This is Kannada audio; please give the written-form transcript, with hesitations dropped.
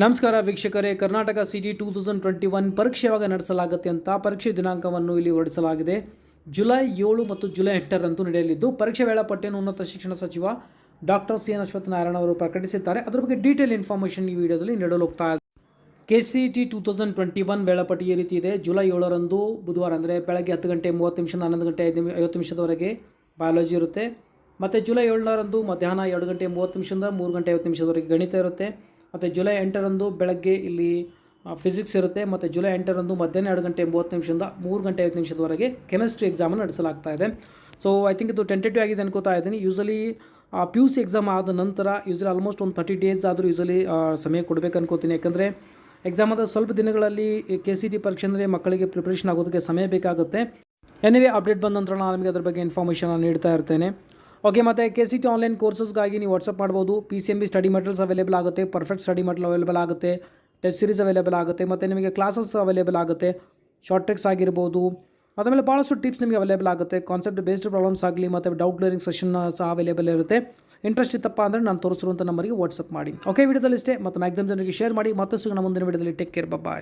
ನಮಸ್ಕಾರ ವೀಕ್ಷಕರೇ, ಕರ್ನಾಟಕ CET 2021 ಪರೀಕ್ಷೆ ಯಾವಾಗ ನಡೆಸಲಾಗುತ್ತೆ ಅಂತ ಪರೀಕ್ಷೆ ದಿನಾಂಕವನ್ನು ಇಲ್ಲಿ ಹೊರಡಿಸಲಾಗಿದೆ. ಜುಲೈ 7 ಮತ್ತು ಜುಲೈ 8ರಂದು ನಡೆಯಲಿದ್ದು ಪರೀಕ್ಷೆ ವೇಳಾಪಟ್ಟಿಯನ್ನು ಉನ್ನತ ಶಿಕ್ಷಣ ಸಚಿವ ಡಾಕ್ಟರ್ CN ಅಶ್ವತ್ಥನಾರಾಯಣ ಅವರು ಪ್ರಕಟಿಸಿದ್ದಾರೆ. ಅದರ ಬಗ್ಗೆ ಡೀಟೇಲ್ ಇನ್ಫಾರ್ಮೇಷನ್ ಈ ವಿಡಿಯೋದಲ್ಲಿ ನೀಡಲು ಹೋಗ್ತಾ ಇದೆ. KCET 2021 ವೇಳಾಪಟ್ಟಿ ಈ ರೀತಿ ಇದೆ. ಜುಲೈ 7ರಂದು ಬುಧವಾರ ಅಂದರೆ ಬೆಳಗ್ಗೆ 10 ಗಂಟೆ 30 ನಿಮಿಷ 11 ಗಂಟೆ 50 ನಿಮಿಷದವರೆಗೆ ಬಯಾಲಜಿ ಇರುತ್ತೆ. ಮತ್ತು ಜುಲೈ 7ರಂದು ಮಧ್ಯಾಹ್ನ 2 ಗಂಟೆ 30 ನಿಮಿಷದಿಂದ 3 ಗಂಟೆ 50 ನಿಮಿಷದವರೆಗೆ ಗಣಿತ ಇರುತ್ತೆ. ಮತ್ತು ಜುಲೈ 8ರಂದು ಬೆಳಗ್ಗೆ ಇಲ್ಲಿ ಫಿಸಿಕ್ಸ್ ಇರುತ್ತೆ. ಮತ್ತು ಜುಲೈ 8ರಂದು ಮಧ್ಯಾಹ್ನ 2 ಗಂಟೆ 30 ನಿಮಿಷದಿಂದ 3 ಗಂಟೆ 50 ನಿಮಿಷದವರೆಗೆ ಕೆಮಿಸ್ಟ್ರಿ ಎಕ್ಸಾಮನ್ನು ನಡೆಸಲಾಗ್ತಾ ಇದೆ. ಸೊ ಐ ಥಿಂಕ್ ಇದು ಟೆಂಟೇಟಿವ್ ಆಗಿದೆ ಅನ್ಕೋತಾ ಇದ್ದೀನಿ. ಯೂಸಲಿ PUC ಎಕ್ಸಾಮ್ ಆದ ನಂತರ ಯೂಸಲಿ ಆಲ್ಮೋಸ್ಟ್ ಒಂದು 30 ಡೇಸ್ ಆದರೂ ಯೂಸಲಿ ಸಮಯ ಕೊಡಬೇಕು ಅನ್ಕೋತೀನಿ. ಯಾಕಂದರೆ ಎಕ್ಸಾಮ್ ಆದ ಸ್ವಲ್ಪ ದಿನಗಳಲ್ಲಿ KCET ಪರೀಕ್ಷೆ ಅಂದರೆ ಮಕ್ಕಳಿಗೆ ಪ್ರಿಪ್ರೇಷನ್ ಆಗೋದಕ್ಕೆ ಸಮಯ ಬೇಕಾಗುತ್ತೆ. ಎನಿವೇ ಅಪ್ಡೇಟ್ ಬಂದ ನಂತರ ನಾನು ನಿಮಗೆ ಅದ್ರ ಬಗ್ಗೆ ಇನ್ಫಾರ್ಮೇಷನ್ ನೀಡ್ತಾ ಇರ್ತೇನೆ. ಓಕೆ, ಮತ್ತು KCET ಆನ್ಲೈನ್ ಕೋರ್ಸಸ್ಗಾಗಿ ನೀವು ವಾಟ್ಸಪ್ ಮಾಡ್ಬೋದು. PCMB ಸ್ಟಡಿ ಮೆಟೀರಿಯಲ್ಸ್ ಅವೈಲೇಬಲ್ ಆಗುತ್ತೆ, ಪರ್ಫೆಕ್ಟ್ ಸ್ಟಡಿ ಮೆಟೀರಿಯಲ್ ಅವೈಲೇಬಲ್ ಆಗುತ್ತೆ, ಟೆಸ್ಟ್ ಸೀರೀಸ್ ಅವೈಲೇಬಲ್ ಆಗುತ್ತೆ, ಮತ್ತು ನಿಮಗೆ ಕ್ಲಾಸಸ್ ಅವೈಲೇಬಲ್ ಆಗುತ್ತೆ, ಶಾರ್ಟ್ ಟ್ರಿಕ್ಸ್ ಆಗಿರ್ಬೋದು. ಅದಾದಮೇಲೆ ಭಾಳಷ್ಟು ಟಿಪ್ಸ್ ನಿಮಗೆ ಅವೈಲೇಬಲ್ ಆಗುತ್ತೆ. ಕಾನ್ಸೆಪ್ಟ್ ಬೇಸ್ಡ್ ಪ್ರಾಬ್ಲಮ್ಸ್ ಆಗಲಿ ಮತ್ತು ಡೌಟ್ ಕ್ಲಿಯರಿಂಗ್ ಸೆಷನ್ ಸಹ ಅವೈಲೇಬಲ್ ಇರುತ್ತೆ. ಇಂಟ್ರೆಸ್ಟ್ ಇತ್ತಪ್ಪ ಅಂದರೆ ನಾನು ತೋರಿಸಿರುವಂಥ ನಂಬರಿಗೆ ವಾಟ್ಸಪ್ ಮಾಡಿ. ಓಕೆ, ವಿಡಿಯೋದಲ್ಲಿ ಇಷ್ಟೇ. ಮತ್ತು ಮ್ಯಾಕ್ಸಿಮಮ್ ಜನರಿಗೆ ಶೇರ್ ಮಾಡಿ. ಮತ್ತಷ್ಟು ಮುಂದಿನ ವಿಡಿಯೋದಲ್ಲಿ ಟೇಕ್ ಕೇರ್, ಬಾಯ್.